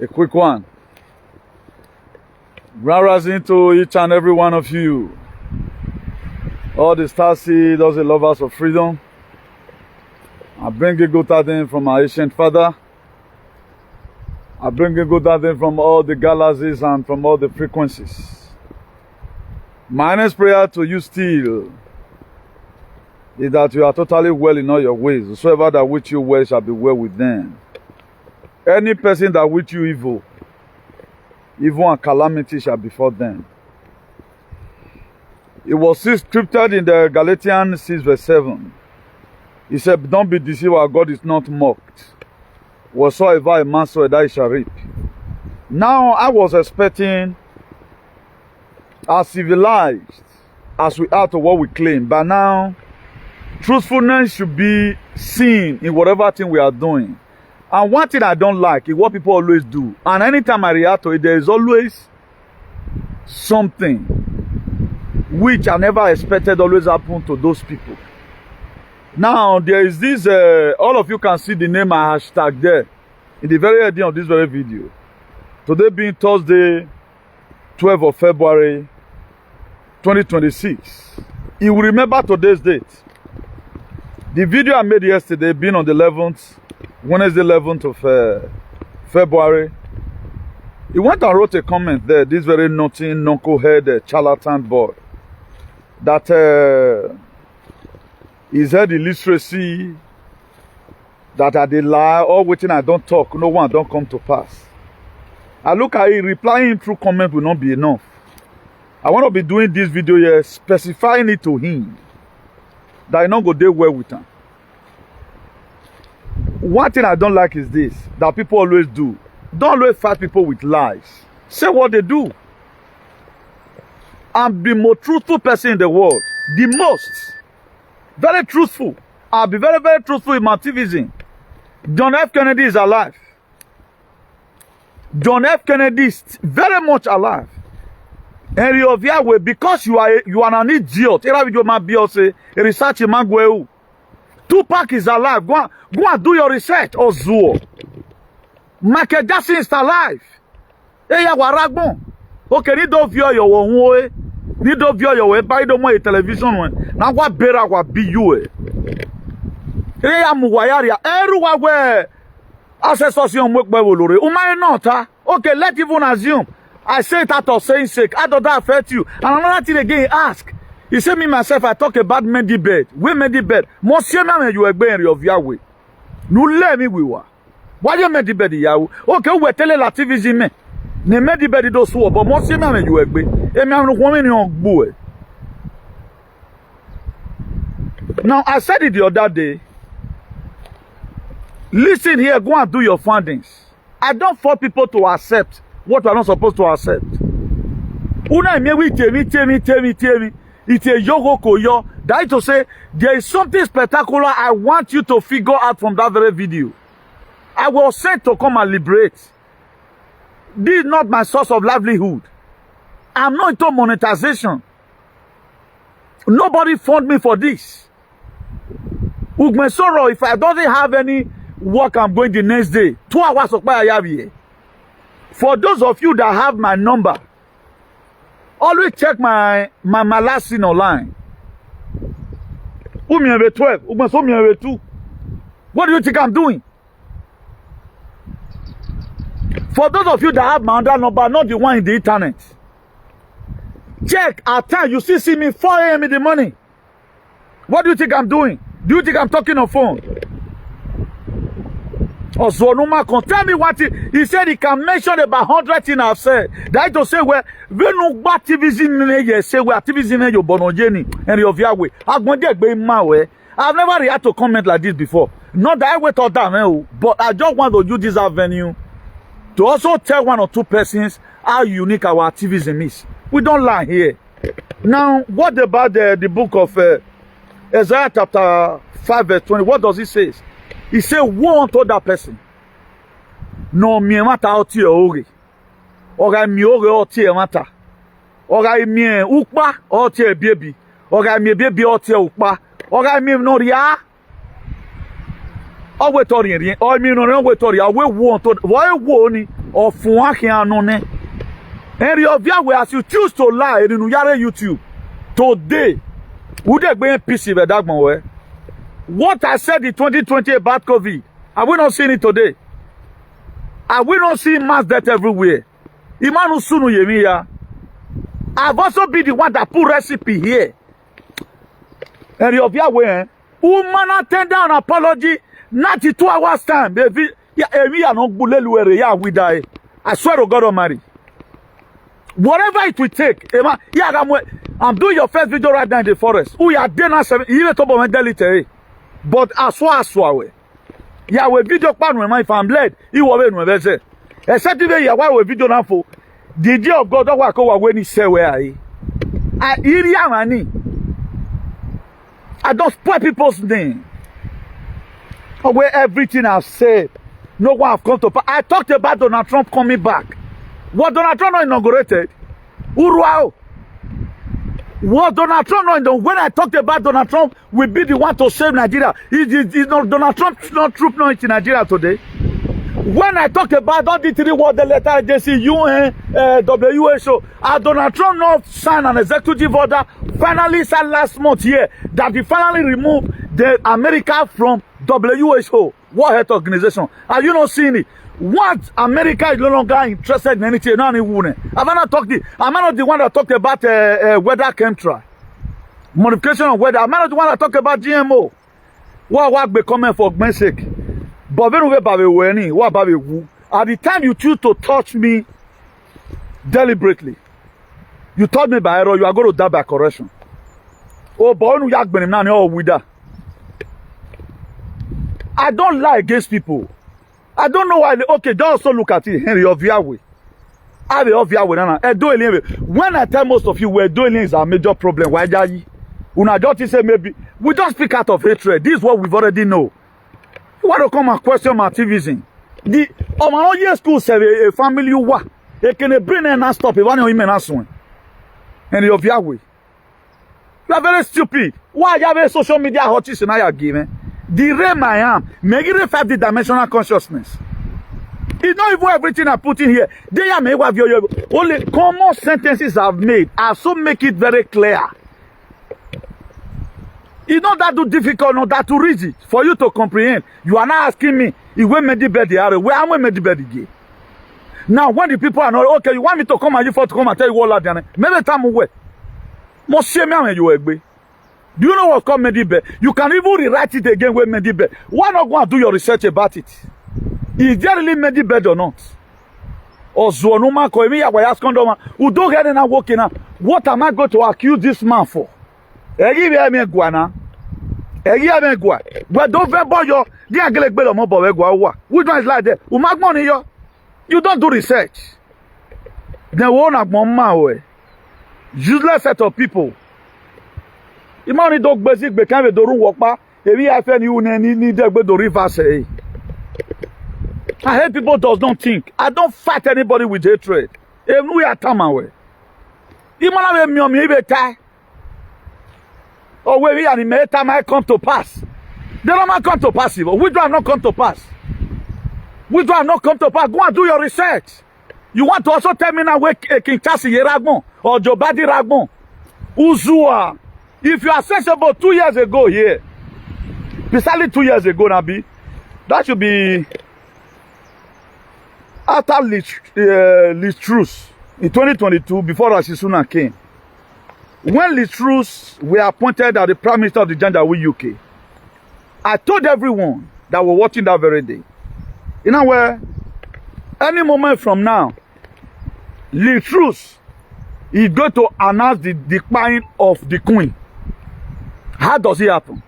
A quick one. Grand rising to each and every one of you. All the star seed, all the lovers of freedom. I bring a good tidings from our ancient father. I bring a good tidings from all the galaxies and from all the frequencies. My next prayer to you still is that you are totally well in all your ways. Whosoever that wish you well shall be well with them. Any person that wish you evil and calamity shall befall them. It was scripted in the Galatians 6 verse 7. He said, don't be deceived, our God is not mocked. Whatsoever a man soweth, that he shall reap. Now, I was expecting, as civilized as we are to what we claim, but now, truthfulness should be seen in whatever thing we are doing. And one thing I don't like is what people always do. And anytime I react to it, there is always something which I never expected always happen to those people. Now, there is this, all of you can see the name and hashtag there in the very end of this very video. Today being Thursday, 12th of February, 2026. You will remember today's date. The video I made yesterday being on the 11th, Wednesday 11th of February. He went and wrote a comment there, this very naughty, knucklehead, charlatan boy, that he's had illiteracy, that I did lie, all waiting I don't talk, no one don't come to pass. I look at it, replying through comment will not be enough. I want to be doing this video here, specifying it to him, that I not go there well with him. One thing I don't like is this, that people always do. Don't always fight people with lies. Say what they do. I'm the most truthful person in the world. The most. Very truthful. I'll be very, very truthful in my activism. John F. Kennedy is alive. John F. Kennedy is very much alive. Henry of Yahweh, because you are an idiot. A research man. Tupac is alive. Go and do your research. Ozuo. Michael Jackson is alive. Eya waragbon. Okay, ni do view your one. Ni do view your way. Buy the more television one. Now what better what be you? Eya muwayaria. Everywhere where association work by Wolore. Umay not. Okay, let's even assume. I say it out of saying sake. How does that affect you? And another thing again, ask. He said me myself, I talk about Medibed. We Medibed. Monsieur man, you are going of Yahweh. No let me we were. Why you Medibed Yahweh? Okay, we tell la TV me. Ne Medibed do so, but Monsieur man, you are going. E me am no woman on boy. Now I said it the other day. Listen here, go and do your findings. I don't force people to accept what we are not supposed to accept. Una me we tell me. It's a yo. That is to say, there is something spectacular I want you to figure out from that very video. I was sent to come and liberate. This is not my source of livelihood. I'm not into monetization. Nobody funded me for this. Ugmesoro, if I don't have any work, I'm going the next day. 2 hours of my here. For those of you that have my number, always check my last scene online. Umieve 12, Umieve 2. What do you think I'm doing? For those of you that have my other number, not the one in the internet, check at time. You see me 4 a.m. in the morning. What do you think I'm doing? Do you think I'm talking on phone? Ozonuma, tell me what he said. He can mention about 100 things I've said. That is to say, where we no bad TVs in say where TVs in your bonogeni and your Yahweh. I've never reacted to comment like this before. Not that I wait all that, but I just want to use this avenue to also tell 1 or 2 persons how unique our activism is. We don't lie here. Now, what about the book of Isaiah chapter 5 verse 20? What does it say? He said, woe unto that person. No me mata oti ori. Ora mi ori oti mata. Ora mi ukpa oti baby. Ora mi baby oti ukpa. Ora mi no ria. Owe tori ri. O mi no we tori. Awe woe unto. Why woe ni? or Fuaki Anone. And your view as you choose to lie in YouTube today, would there be a peace with that way? What I said in 2020 about COVID, are we not seeing it today? Are we not seeing mass death everywhere? Imanu Sunu Yemiya. I've also been the one that put recipe here. And your view, woman tender an apology, 92 hours time, baby. Yeah, no bulelu ya we die. I swear to God Almighty. Whatever it will take, I'm doing your first video right now in the forest. We are there now, even top of my delete. But I swear. Yeah, we video pan when my fan bled. You were when we say. Except if you are video now for the day of God, don't work over when he say where I don't spoil people's name. Where everything I've said, no one have come to pass. I talked about Donald Trump coming back. What Donald Trump not inaugurated? Uruao. What Donald Trump not inaugurated? When I talked about Donald Trump will be the one to save Nigeria. Is not Donald Trump not troop not in Nigeria today? When I talked about all the 3 words, the letter JC, UN, WHO, Donald Trump not signed an executive order. Finally said last month here that he finally removed the America from WHO, World Health Organization. Are you not seeing it? What America is no longer interested in anything. Am I not the one that talked about weather chemtrail, modification of weather? Am I not the one that talked about GMO? What be coming for God's sake? But when what about at the time you choose to touch me deliberately, you taught me by error, you are going to die by correction. Oh, boy, I don't lie against people. I don't know why. Okay, don't also look at it. Henry of Yahweh. When I tell most of you we're doing is a major problem, why are you? Una just say maybe we don't speak out of hatred. This is what we've already know. You want to come and question my activism? The my year school say a family you wa. They can bring and stop it. One of him and one. Henry of Yahweh. You are very stupid. Why you have social media hotis and I give? The realm I am, make it 5D dimensional consciousness. It's not even everything I put in here. They are made your only common sentences I've made. I so make it very clear. It's not that too difficult, not that too rigid for you to comprehend. You are not asking me, if we made the bed the where am I made the bed again? Now, when the people are not okay, you want me to come and you for to come and tell you what I done. Maybe time away. Most shame me you agree. Do you know what's called Medibe? You can even rewrite it again with Medibe. Why not go and do your research about it? Is there really Medibe or not? Or Zonuma Koemi Awayas Kondoma, who don't get in working now. What am I going to accuse this man for? But don't boy your which one is like that? You don't do research. Then one of my useless set of people. Imani dog basic became a doru walk if you have any need to reverse. I hate people does not think. I don't fight anybody with hatred. If we are Tamawe. Imana me me better. Or when we are in the time I come to pass. They don't not come to pass. We do have not come to pass. We do have not come to pass. Go and do your research. You want to also tell me now where King Chassi Ragbon or Jobadi Ragbon. Uzua. If you are sensible 2 years ago here, precisely 2 years ago, Nabi, that should be after Liz Truss in 2022, before Rashisuna came. When Liz Truss were appointed as the Prime Minister of the Janjaweed UK, I told everyone that were watching that very day, you know where, any moment from now, Liz Truss is going to announce the decline of the Queen. How does it happen?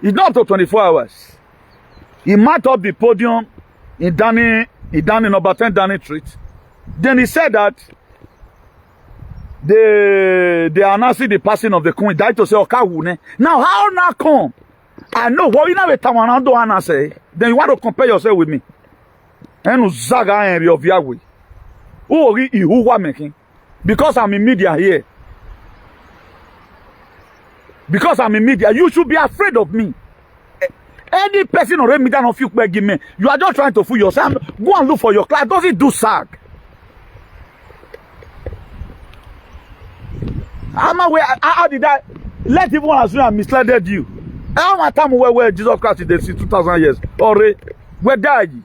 It's not up to 24 hours. He marked up the podium in number 10 Downing Street. Then he said that they are announcing the passing of the Queen. Died to say, okay, now how now come? I know what you know what I say. Then you want to compare yourself with me. And Zaga and of Yahweh. Who are making? Because I'm in media here. Because I'm in media, you should be afraid of me. Any person already done of you, me, you are just trying to fool yourself. Go and look for your class. Does it do sag? How did I let everyone assume I misled you? How much time where Jesus Christ is there 2,000 years? Already, where died you?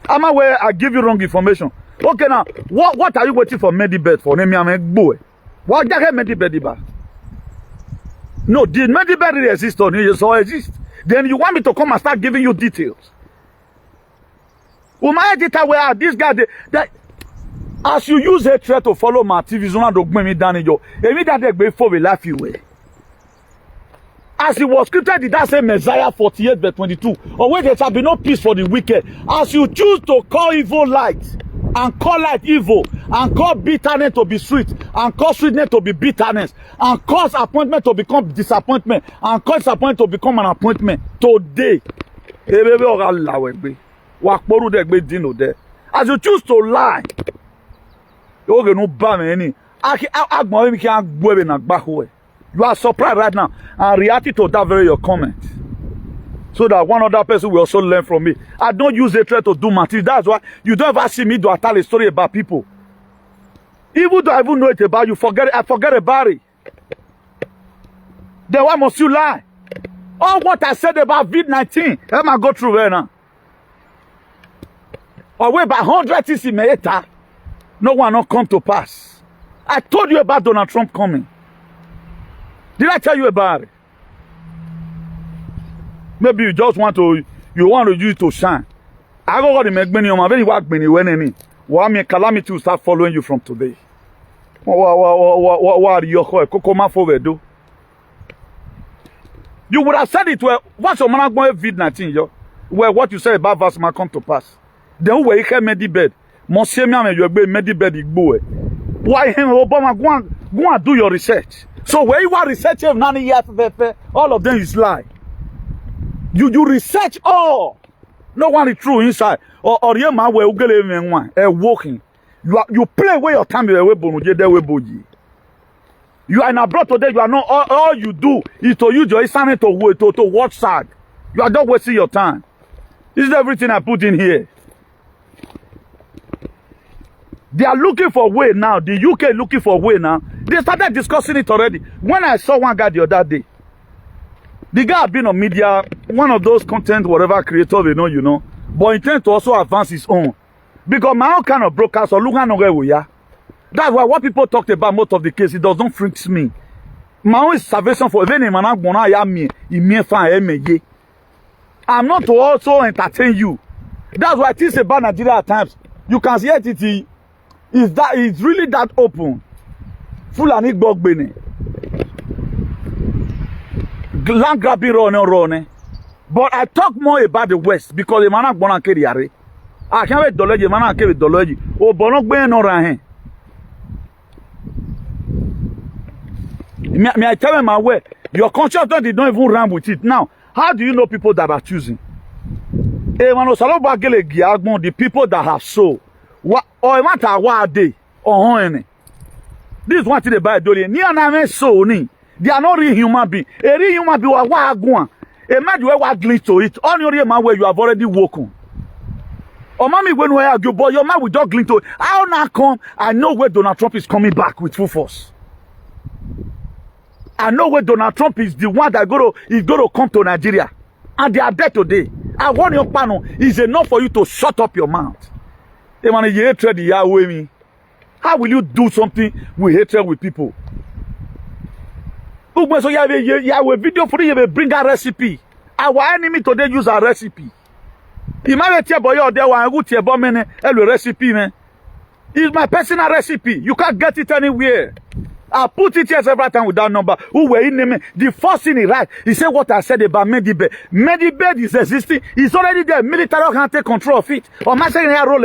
Am I where I give you wrong information? Okay, now what are you waiting for Medibed for? Name me boy. What the hell Medibed? No, did Medibed really exist or it so exist? Then you want me to come and start giving you details? My editor where this guy that as you use a threat to follow my TV, you don't bring me down in your immediately before we laugh you away. As it was scripted, did that say Messiah 48 verse 22? Or where there shall be no peace for the wicked. As you choose to call evil light, and call light evil, and call bitterness to be sweet, and call sweetness to be bitterness, and cause appointment to become disappointment, and cause disappointment to become an appointment. Today, as you choose to lie, you are surprised right now and reacting to that very your comment. So that one other person will also learn from me. I don't use a threat to do material. That's why you don't ever see me do tell a story about people. Even though I even know it about you, I forget about it. Then why must you lie? All what I said about COVID-19, let me go through right now. Or wait by 100 things in Meeta, no one not come to pass. I told you about Donald Trump coming. Did I tell you about it? Maybe you just want to use it to shine. I go to make many of my very work many when any. What me calamity will start following you from today. What are you forward? You would have said it where what's your man going COVID-19, where what you said about verse might come to pass. Then where you can Medibed. Monsieur Miam, you be Medibed boy. Why him Obama go and do your research? So where you are researching 9 years, all of them is lie. You research all. No one is true inside. Or you man where you walking. You play where your time you are in abroad today. You are not all you do is to use your internet to watch SAG. You are not wasting your time. This is everything I put in here. They are looking for a way now. The UK looking for a way now. They started discussing it already. When I saw one guy the other day, the guy had been on media, one of those content, whatever creator you know, but intend to also advance his own. Because my own kind of broadcast, or look at where we are. That's why what people talked about most of the case, it doesn't freak me. My own salvation for even I'm not to also entertain you. That's why things about Nigeria at times, you can see it. It's really that open. Fulani Gbogbene. Land grabbing run. But I talk more about the West because the man born and carry. I can't wait dollar, man carry dollar. Oh, Bonok Ben or Rahen. May I tell him my way? Your conscience don't even run with it. Now, how do you know people that are choosing? The people that have soul. What or matter what day or honey. This one to the buy dolly. Near na so ni. They are not real human being. A real human being wa go. A man you ever glitch to it. On your man where you have already woken. Or mommy when we argue, boy, your man will just glitch to it. How now come? I know where Donald Trump is coming back with full force. I know where Donald Trump is the one that is going to come to Nigeria. And they are there today. I want your panel. It's enough for you to shut up your mouth. How will you do something with hatred with people? So you have a video for you, bring a recipe. Our enemy today use a recipe. Imagine boy there one good recipe, man. It's my personal recipe. You can't get it anywhere. I put it here several times with that number. Who were in name? The first thing he write, he said what I said about Medibed. Medibed is existing. It's already there. Military can't take control of it. Or my saying here role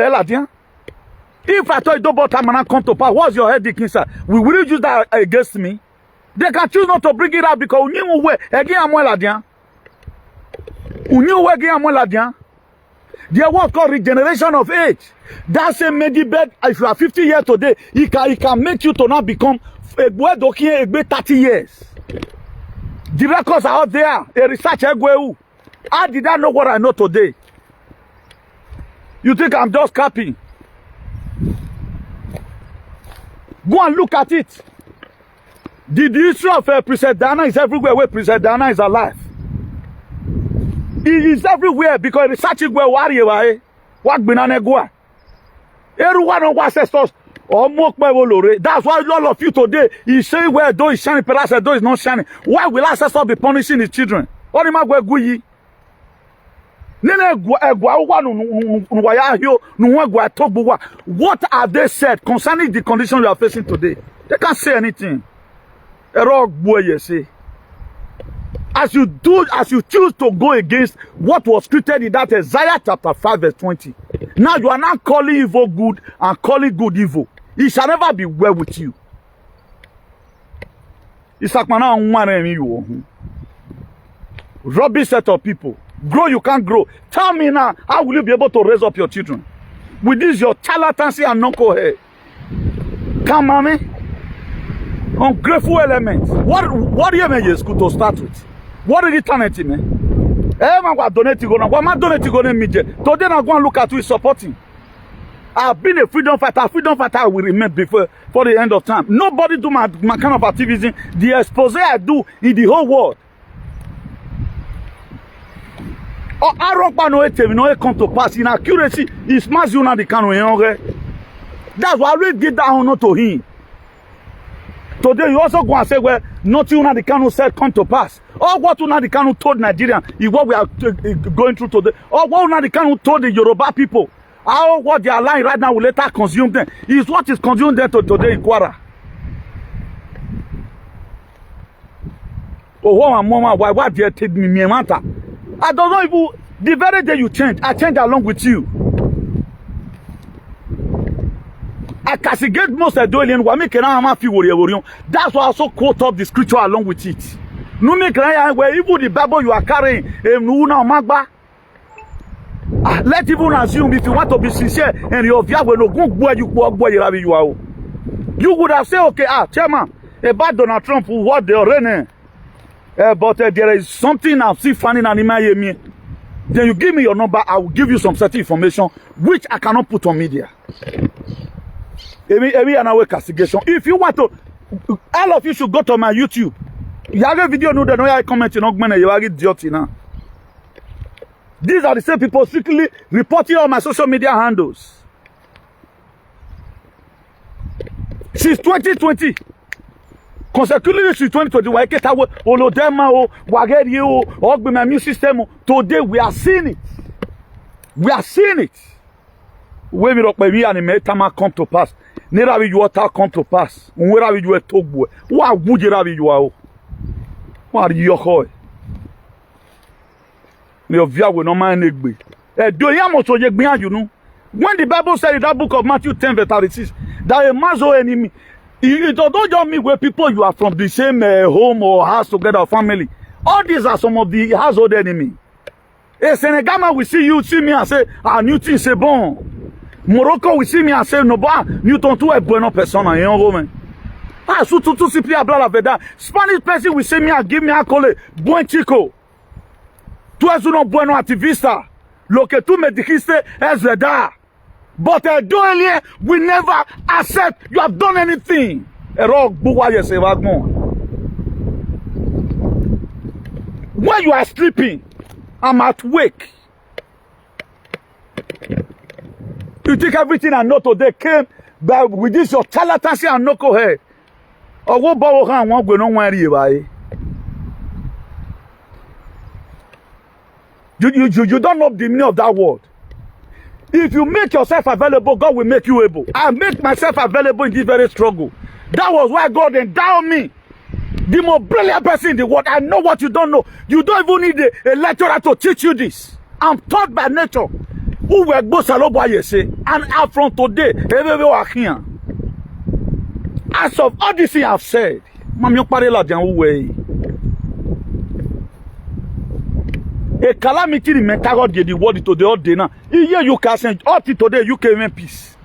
if I told you about time and come to power, what's your headache inside? Will you use that against me? They can choose not to bring it out because we knew where again I'm well again. We knew where again I'm well again. There was called regeneration of age. That's a Medibed. If you are 50 years today, he can make you to now become a boy 30 years. The records are out there. A researcher go. How did I know what I know today? You think I'm just capping? Go and look at it. The history of Princess Diana is everywhere where Princess Diana is alive. It is everywhere because researching where warrior what banana go. Everyone of our ancestors or more. That's why all of you today is saying where door is shining, perhaps door is not shining. Why will ancestors be punishing his children? What am I going what have they said concerning the condition you are facing today? They can't say anything. As you choose to go against what was scripted in that Isaiah chapter 5 verse 20. Now you are not calling evil good and calling good evil. It shall never be well with you. It's like man, rubbish set of people. Grow, you can't grow. Tell me now, how will you be able to raise up your children? With this, your charlatancy and knuckle hair. Come on, man. Ungrateful elements. What do you mean school to start with? What is eternity, man? Eh, man, what donate to go now? What man donate to go to media? Today, I go and look at who is supporting. I've been a freedom fighter. Freedom fighter will remain before for the end of time. Nobody do my kind of activism. The expose I do in the whole world. Oh, I don't know come to pass. In accuracy, it's smash you now the can. That's why we did that honor to him. Today, you also go and say, well, nothing that the Kanu said come to pass. Or what the Kanu told Nigeria is what we are going through today. Or what the Kanu told the Yoruba people. How what they are lying right now will later consume them. Is what is consumed them today in Kwara. Oh, why did you take me, matter? I don't know if the very day you change, I change along with you. I castigate most of the alien. That's why I also quote up the scripture along with it. No make where even the Bible you are carrying, let even assume if you want to be sincere and your view will not go you would have said, okay, chairman, about Donald Trump, what they already. But there is something I'm still finding an email. Then you give me your number, I will give you some certain information which I cannot put on media. If you want to, all of you should go to my YouTube. You have a video, no, no, I comment in Ogman, you are idiot now. These are the same people strictly reporting on my social media handles. Since 2020. Consequently, since 2020, my immune system. Today, we are seeing it. We are seeing it. When we come to pass, never you water come to pass. Where you a talk boy? What would you are? What are you hoy? Your via will not mind egg. Do you want to behind you know? When the Bible said in that book of Matthew 10 verse 36, that a man's enemy. It don't just mean where people you are from the same home or house together or family. All these are some of the household enemy. A Senegal will see you, see me and say, new thing c'est bon. Morocco will see me and say, no, Newton tu es bueno persona, you know, man. Tout simply a blah la verdad. Spanish person will see me and give me a call, buen chico. Tu es uno bueno activista. Lo que tú me dijiste es verdad. But Doelie will never accept you have done anything. When you are sleeping, I'm at wake. You think everything I know today came by with this your charlatancy and knuckle head. Or what bow hand won't go no worry about it. You don't know the meaning of that word. If you make yourself available, God will make you able. I make myself available in this very struggle. That was why God endowed me. The most brilliant person in the world. I know what you don't know. You don't even need a lecturer to teach you this. I'm taught by nature. Who will go salobo say? And out from today, everywhere I here. As of all this thing I've said, a calamity in mental the world to the old day now. Here you can send all today you can win peace.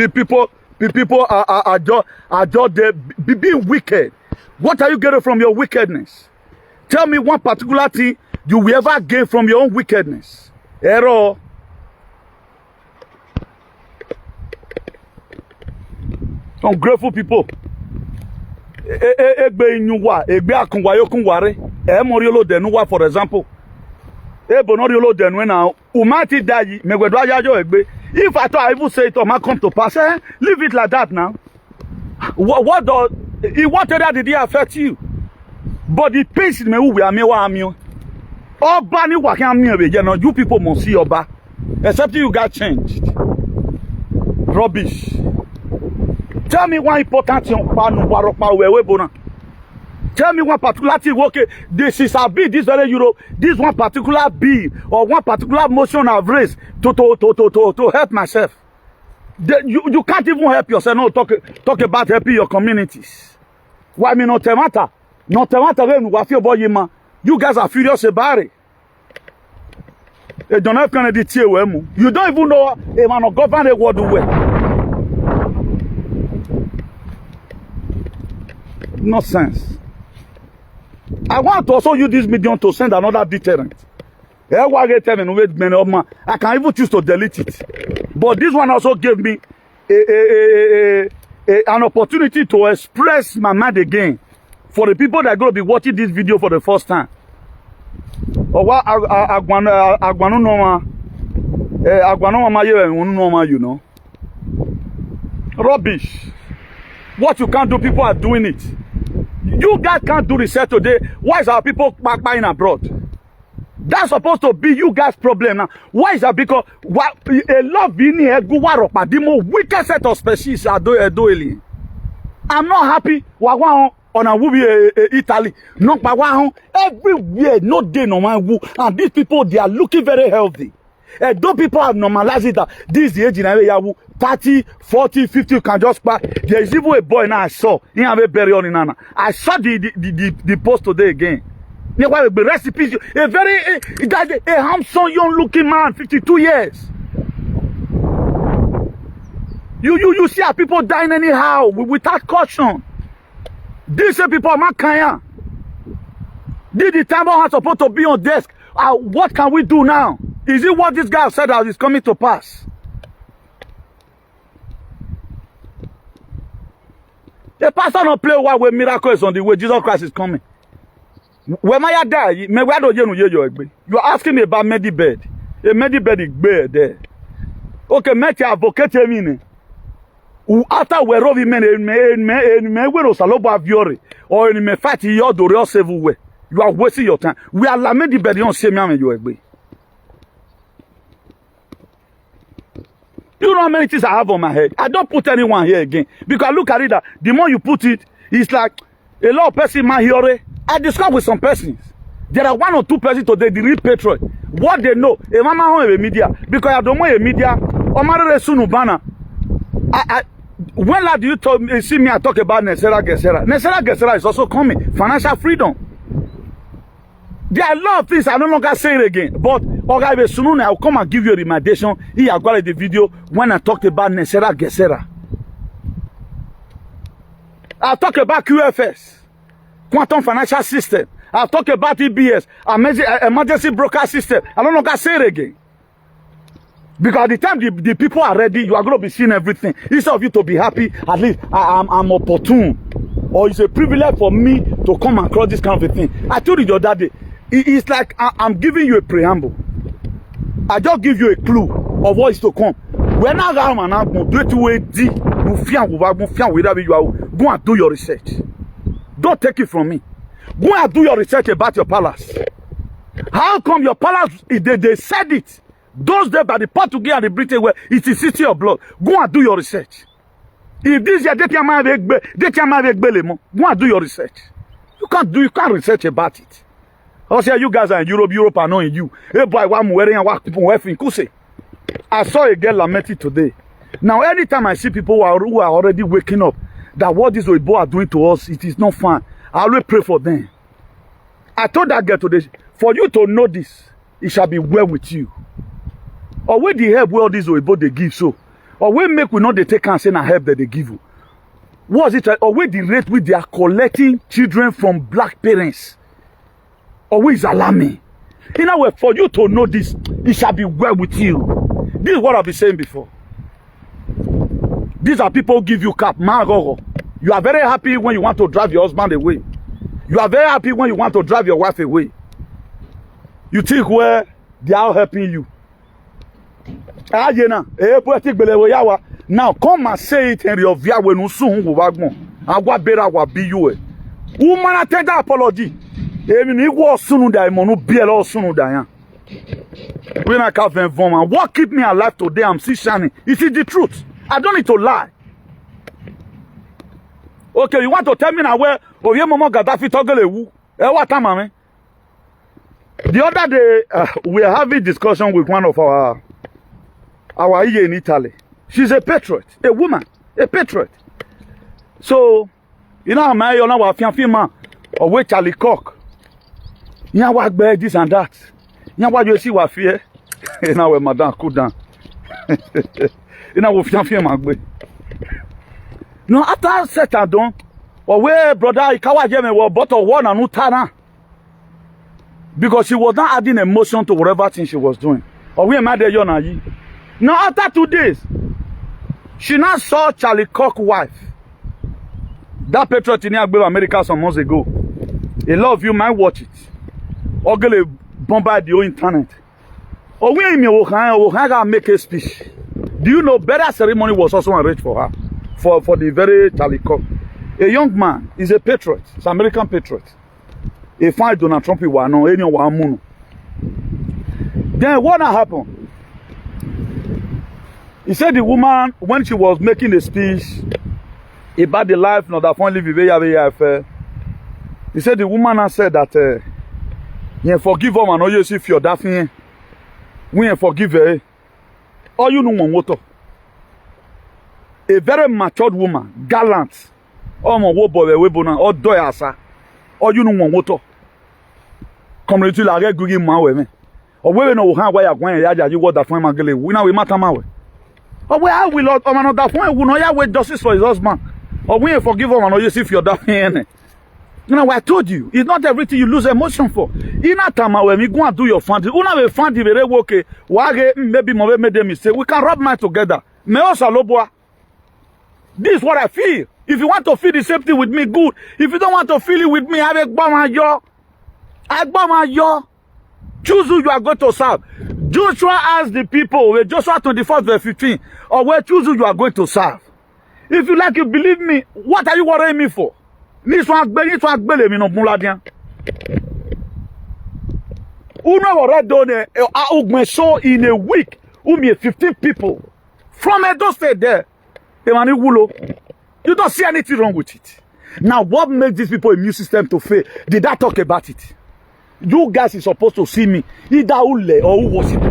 people are just there being wicked. What are you getting from your wickedness? Tell me one particular thing you will ever gain from your own wickedness. Error. Ungrateful people. Egbe inuwa, egbe akunwa yokunware. Moriolo denuwa, for example. Bonoriolo denwe now. Umati dayi, megwedwa yajo egbe. If I thought I even say it or might come to pass, leave it like that now. What area did it affect you? But the pace me we are me wa amio. Oba ni wa kan mi you know, you people must see Oba. Except you got changed. Rubbish. Tell me one important thing. Tell me one particular thing. Okay, this is a bill. This very Europe. This one particular bill or one particular motion I've raised to help myself. You can't even help yourself. No, talk about helping your communities. Why me not matter? Not matter when we feel boy man. You guys are furious about it. They don't have kind of detail. You don't even know a man of govern a word way. Nonsense. I want to also use this medium to send another deterrent. I can even choose to delete it. But this one also gave me an opportunity to express my mind again for the people that are going to be watching this video for the first time. You know. Rubbish. What you can't do, people are doing it. You guys can't do research today. Why is our people buying abroad? That's supposed to be you guys' problem now. Why is that? Because a lot of the most wicked set of species are doing. I'm not happy. On a woo Italy. No, everywhere, no day, no man woo. And these people, they are looking very healthy. And those people have normalized it that this is the age in Yahoo 30, 40, 50, you can just pass. There is even a boy now I saw. He have a burial in Nana. I saw the post today again. The recipes, a very a handsome young looking man, 52 years. You see how people dying anyhow without caution. These people are not kaya. Did the time are supposed to be on desk? What can we do now? Is it what this guy said that is coming to pass? The pastor don't play while when miracle is on the way. Jesus Christ is coming. When I die, you are asking me about medibed. A medibed is bed there. Okay, make your advocate meaning. After we rob men we no saloba viore or in me fight your do real civil way. You are wasting your time. We are la medibed on same man you egbe. You know how many things I have on my head? I don't put anyone here again. Because look at it, the more you put it, it's like a lot of persons might hear it. I discuss with some persons. There are 1 or 2 persons today, the real patriot. What they know, a mama home a media. Because I don't want a media, or Mara Sunubana. When last do you see me I talk about Nesera Gesera? Nesera Gesera is also coming. Financial freedom. There are a lot of things I no longer say it again. But okay, soon I'll come and give you a recommendation. Here I got the video when I talked about Nesera Gesera. I'll talk about QFS, Quantum Financial System. I'll talk about EBS, Emergency Broker System. I no longer say it again. Because at the time the people are ready, you are going to be seeing everything. Instead of you to be happy, at least I'm opportune. Or it's a privilege for me to come across this kind of a thing. I told you the other day, it's like I'm giving you a preamble. I just give you a clue of what is to come. When I go and do your research. Don't take it from me. Go and do your research about your palace. How come your palace, they said it. Those there by the Portuguese and the British were, it's a city of blood. Go and do your research. If this year, go and do your research. You can't research about it. Also, you guys are in Europe are knowing you. Hey boy, I saw a girl lamenting today. Now, anytime I see people who are already waking up, that what these Oyibo are doing to us, it is not fun. I always pray for them. I told that girl today, for you to know this, it shall be well with you. Or with the help where all these Oyibo they give so. Or we make we not they take and say na help that they give you. What's it? Or we the rate with they are collecting children from black parents. Or we is alarming. In a way, for you to know this, it shall be well with you. This is what I've been saying before. These are people who give you cap. You are very happy when you want to drive your husband away. You are very happy when you want to drive your wife away. You think where they are helping you. Now come and say it in your via when you soon will be you. Woman, take that apology. When I can't vomit, what keep me alive today? I'm still shining. It is the truth. I don't need to lie. Okay, you want to tell me now where Mama Gaddafi toggle what time, man? The other day, we are having discussion with one of our EA in Italy. She's a patriot, a woman, a patriot. So, you know, my man, or wait Charlie Cock. You know what, this and that. You know what you see what fear? You know where madam cool down. You know what fear magbe. No, after set and done, or where brother Ikawa Jeme was bottle one and utana. Because she was not adding emotion to whatever thing she was doing. Or we mad at you. Now after 2 days, she now saw Charlie Cock's wife. That patriot in America some months ago. A lot of you might watch it. Or go bombard the whole internet. Or when you make a speech. Do you know better ceremony was also arranged for her? For the very Charlie Cock. A young man is a patriot. It's an American patriot. He find Donald Trump anyone. Then what happened? He said the woman, when she was making a speech about the life, not that only he said the woman has said that you forgive her and you see if you're daffing, we forgive her. All you know one water. A very matured woman, gallant. All my boy, or doyasa. All you know one water. Come to la gugi mawe. Or we know how we are going, you what that for my gilly. We know we matter mawe. Or where we lot of another point, we know ya with justice for his husband. Or we forgive him and you see if you're daffing. You know, I told you, it's not everything you lose emotion for. In that time, when we go and do your funding, we have a funding very okay. Maybe made a mistake. We can rub minds together. This is what I feel. If you want to feel the same thing with me, good. If you don't want to feel it with me, choose who you are going to serve. Joshua asked the people, Joshua 24 verse 15, or where choose who you are going to serve. If you like, you believe me, what are you worrying me for? Ni so agbele mi no bunladian. Uno already done a so in a week. 15 people from Edo State there. You don't see anything wrong with it. Now, what makes these people immune system to fail? Did I talk about it? You guys is supposed to see me. Either Ule or who was it?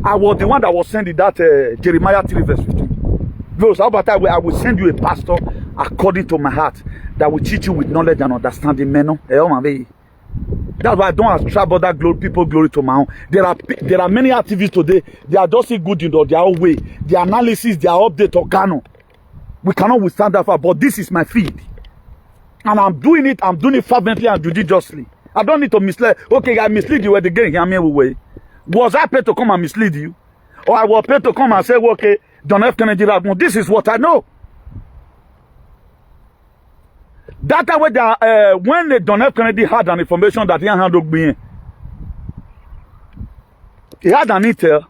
I was the one that was sending that Jeremiah 3 verse 15. Those about that way, I will send you a pastor according to my heart that will teach you with knowledge and understanding. That's why I don't ascribe other people glory to my own. There are many activists today. They are just good in their own way. Their analysis, their update, organo. We cannot withstand that far. But this is my feed, and I'm doing it fervently and judiciously. I don't need to mislead. Okay, I mislead you at the game. Was I paid to come and mislead you, or I was paid to come and say, okay, John F. Kennedy, this is what I know. That way, when John F. Kennedy had an information that he handled being, he had an intel.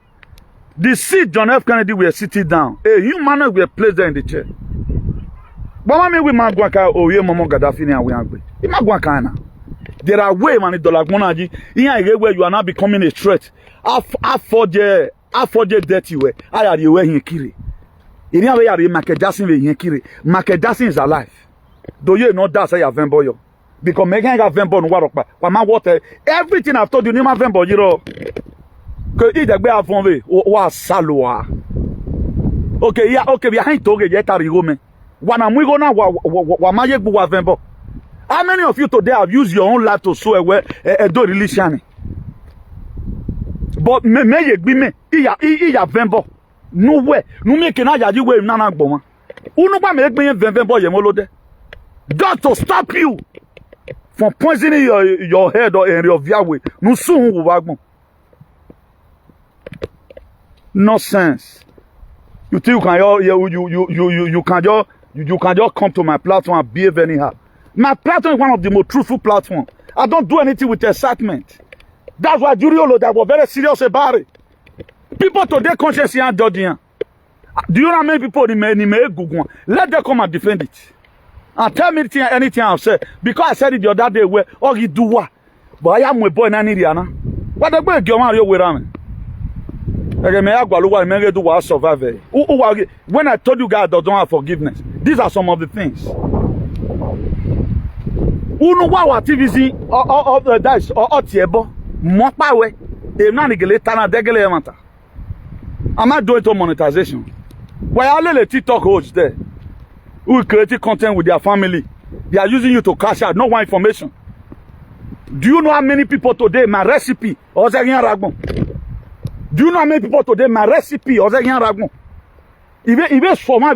The seat John F. Kennedy were sitting down. A human were placed there in the chair. But I mean, we might go Mama Gaddafi and we angry. It might go there are way man dollar monaji. In where you are now becoming a threat. I forget dirty way. I are the way he kill. In a way, I Michael Jackson will he kill. Michael Jackson is alive. Do you know that I have Vembo? Because Megan have Vembo no water. Water. Everything I've told you, name Vembo, you know. Either be a phone way or Salua. Okay, yeah, okay, we ain't talking yet. Are you me? When I'm going now, Vembo. How many of you today have used your own life to sow away a do religion? But may be me, iya Vembo. Nowhere. No me can I you way nana boma. Uno ba make me ven boy yemolode. Just to stop you from poisoning your head or in your Yahweh. No soon wagmo. Nonsense. You think you can just come to my platform and behave anyhow. My platform is one of the most truthful platforms. I don't do anything with excitement. That's why Juriolo that was very serious about it. People today conscience and judging. Do you know how many people in Google? Let them come and defend it. And tell me anything I've said. Because I said it the other day where oh you do what? But I am a boy in Indiana. What the boy go on with me? When I told you guys don't have forgiveness, these are some of the things. Unu wa wa TVC or the dice or otiebo mopa we e na nigele tana degele mata. I'm not doing to monetization. Why are the TikTok hosts there who create content with their family? They are using you to cash out, no one information. Do you know how many people today my recipe or do you know how many people today my recipe or even for my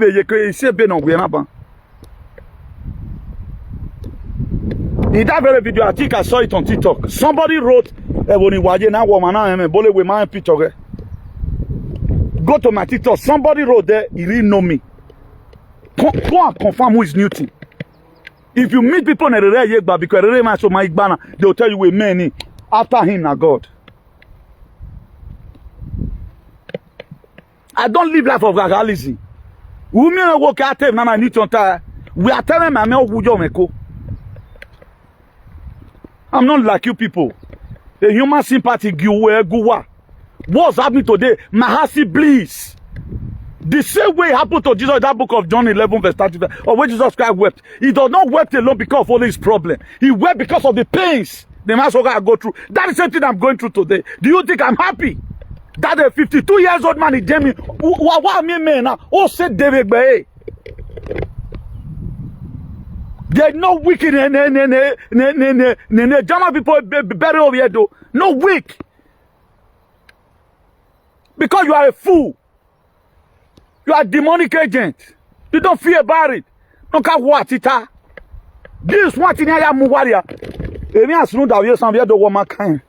in that very video, I think I saw it on TikTok. Somebody wrote, go to my TikTok. Somebody wrote there, he didn't know me. Go and confirm who is Newton. If you meet people in the Yegba, because they'll tell you we're many. After him, now God. I don't live life of legalism. We are telling my man, I'm not like you people. A human sympathy, what's happening today? Mahasi bliss. The same way it happened to Jesus in that book of John 11 verse 35, or when Jesus Christ wept. He does not wept alone because of all his problems. He wept because of the pains the master I go through. That is something I'm going through today. Do you think I'm happy? That a 52 years old man is Jamie. What me now? Oh, said David Bay. There's no wicked German people bury over here though. No weak. Because you are a fool. You are a demonic agent. You don't fear about it. No care what it is. This one thing I am warrior. Emi asunu da we san we do woman kan.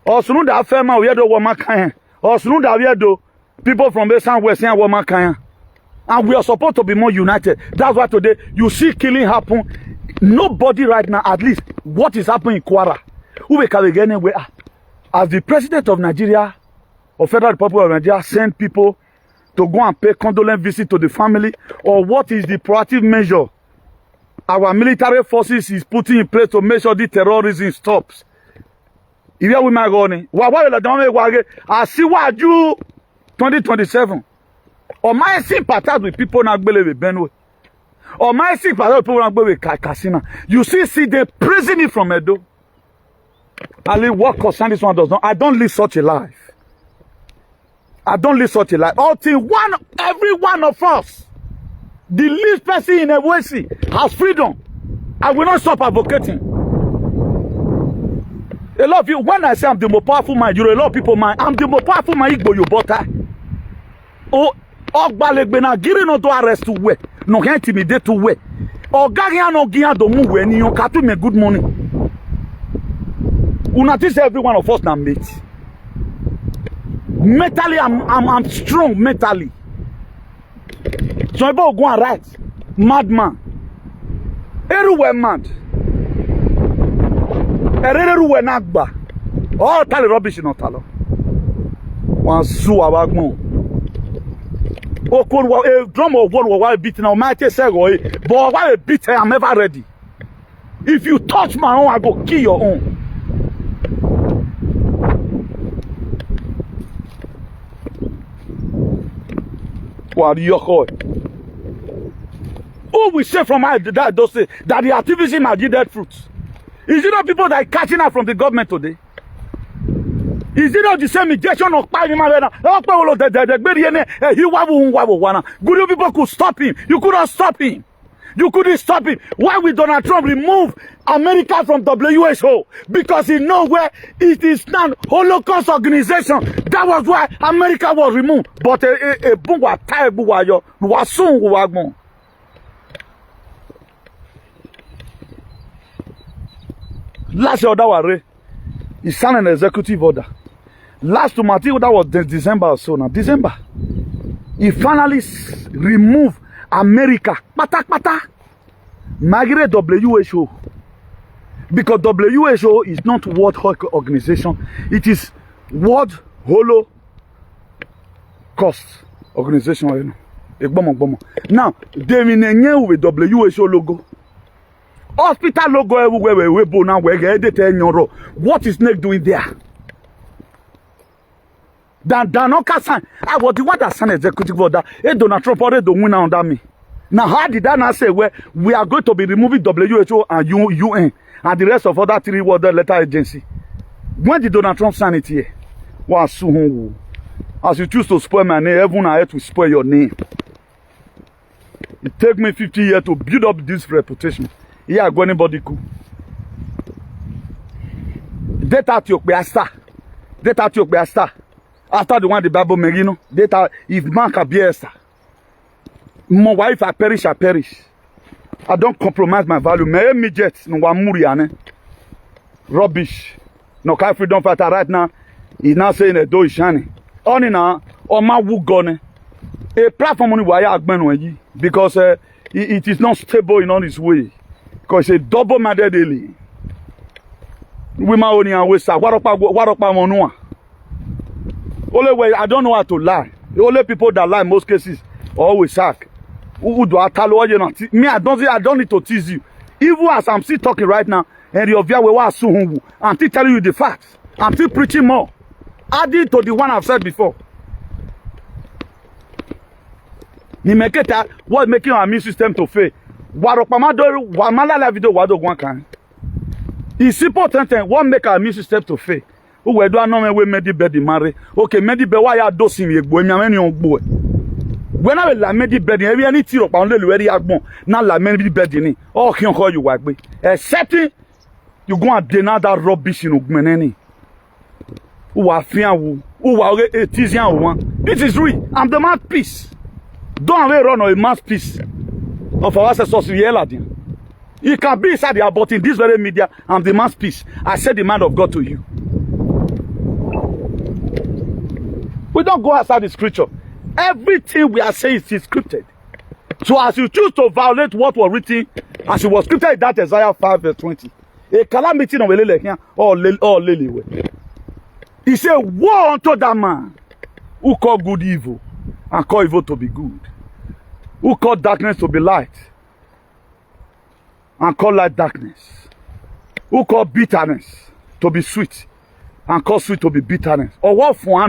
Osunu da fema we do woman kan. Osunu da we do people from the south west and woman kan. And we are supposed to be more united. That's why today you see killing happen. Nobody right now, at least what is happening in Kwara, who we can get anywhere. As the president of Nigeria, or Federal Republic of Nigeria, send people to go and pay condolence visit to the family, or what is the proactive measure our military forces is putting in place to make sure the terrorism stops? If you are with my going, I see what you 2027. Or my sympathy with people not believe Benue. Or my sympathy with people not believe Casina. You see the prison from Edo. I live what concern this one does not. I don't live such a life. I don't live such a life. Until every one of us, the least person in Advocacy has freedom. I will not stop advocating. A lot of you, when I say I'm the most powerful man, you know a lot of people mind. I'm the most powerful man, you butter. Oh, Ogbalegbe giving no to arrest to way. No can intimidate to way. Ogagia no gia do mu we ni yon ka to me good morning. Una this every one of us na mate. Mentally, I'm strong mentally. So about go and right. Madman. Everywhere mad. Everywhere nagba. All tell rubbish in Otalo. One zoo abagmo. O drum of one while beating on my say but while I beat I'm never ready. If you touch my own, I go kill your own. What are you called? Who we say from that those say that the activism are yielded fruits? Is it not people that are catching up from the government today? Is it not the same injection of power? Good people could stop him. You couldn't stop him. You couldn't stop him. Why will Donald Trump remove America from WHO? Because he knows where it is now Holocaust organization. That was why America was removed. But a boom was tired, was soon was. Last year, that was he signed an executive order. Last to Matthew, that was December or so now. December. He finally removed America. Pata. Migrate WHO. Because WHO is not World Health Organization. It is World Holocaust Organization. Now, they will with WHO logo. Hospital logo everywhere. What is NEC doing there? Danoka I was the one that signed executive order. Donald Trump already don't win under me. Now, how did I not say where we are going to be removing WHO and UN and the rest of other 3 world letter agency? When did Donald Trump sign it here? As you choose to spoil my name, heaven and earth will spoil your name. It took me 50 years to build up this reputation. Here, go anybody cool. Data to your star. Data to your star. After the one the Bible Merino, data if man can be a star. My wife, I perish, I perish. I don't compromise my value. My midget, no one muriane. Rubbish. No car freedom fighter right now. He's now saying a do is shining. Only now, or my wood gone. A platform only why I agree because it is not stable in all its way. Because it's a double-minded daily. We my only and waste. What up, Monua? Only way I don't know how to lie. The only people that lie in most cases always sack. Who do I tell you not? Me, I don't need to tease you. Even as I'm still talking right now, and your view I'm still telling you the facts. I'm still preaching more. Adding to the one I've said before. What making our immune system to fail? It's simple thing. What make our immune system to fail? Who do I know we made the bed marry? Okay, made the bed why are dosing me? When I la made the bed, every any tear up on the very agbon. Now la made the bed in it. Oh, can't call you white. Excepting you go and deny that rubbish in Ugmeneni. Who are fear who are a teasing one. This is real. I'm the mouthpiece. Don't run a mouthpiece of our ancestors. You can be inside there, but in this very media, I'm the mouthpiece. I said the man of God to you. We don't go outside the scripture. Everything we are saying is scripted. So as you choose to violate what was written, as it was scripted in that Isaiah 5 verse 20, a calamity no lele here or lily. He said, woe unto that man who call good evil and call evil to be good, who call darkness to be light and call light darkness, who call bitterness to be sweet and call sweet to be bitterness. Or what for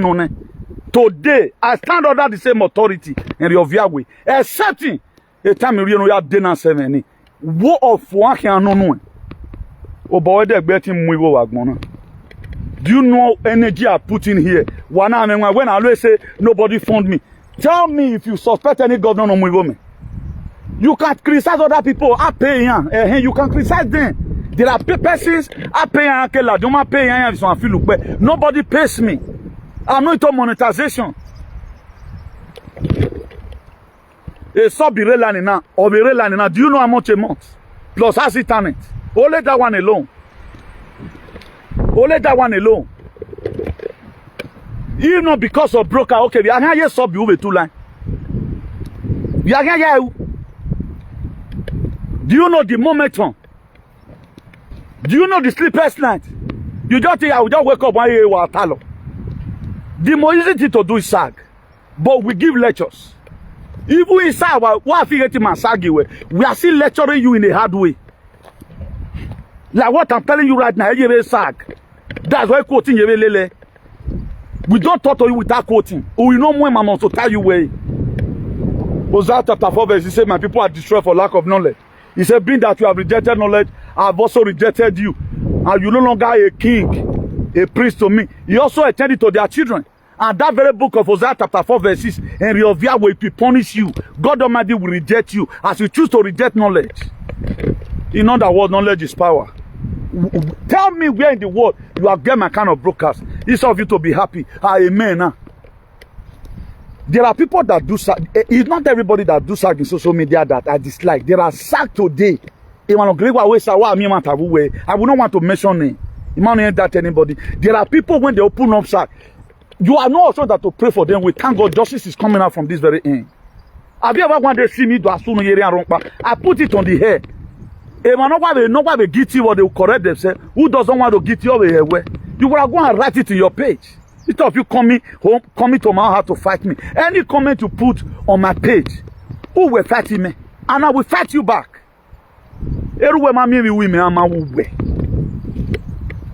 today, I stand under the same authority in your Yahweh, excepting a time you know you have dinner 7. What of one can know? Oh, boy, they're betting we will agmona. Do you know energy I put in here? When I always say nobody found me, tell me if you suspect any governor on me. You can criticize other people. I pay you can criticize them. There are persons I pay. Nobody pays me. I'm not into monetization. A sub be real now or be real now. Do you know how much a month? Plus has it on it. Only that one alone. Only that one alone. Even not because of broker. Okay, we are here sub you over 2 line. We are here. Do you know the momentum? Do you know the sleepless night? You just think I will just wake up one year or talo. The more easy thing to do is sag, but we give lectures. Even inside what we are still lecturing you in a hard way. Like what I'm telling you right now, you sag. That's why quoting you lele. We don't talk to you without quoting. We know more mama to tell you where. Hosea chapter 4 verse, he said, my people are destroyed for lack of knowledge. He said, being that you have rejected knowledge, I have also rejected you. And you no longer are a king, a priest to me. He also attended to their children. And that very book of Hosea chapter 4 verses, and Reovia will punish you. God Almighty will reject you as you choose to reject knowledge. In other words, knowledge is power. Tell me where in the world you have get my kind of broadcast. Instead of you to be happy. Amen. There are people that do sack. It's not everybody that do sack in social media that I dislike. There are sack today. I will not want to mention name. That anybody. There are people when they open up sack. You are not also that to pray for them. We thank God justice is coming out from this very end. Have you ever wanted to see me do a soon I put it on the head. If nobody get you or they will correct themselves, who doesn't want to get you over here? You will go and write it in your page. Instead of you coming to my house to fight me. Any comment you put on my page, who will fight me? And I will fight you back.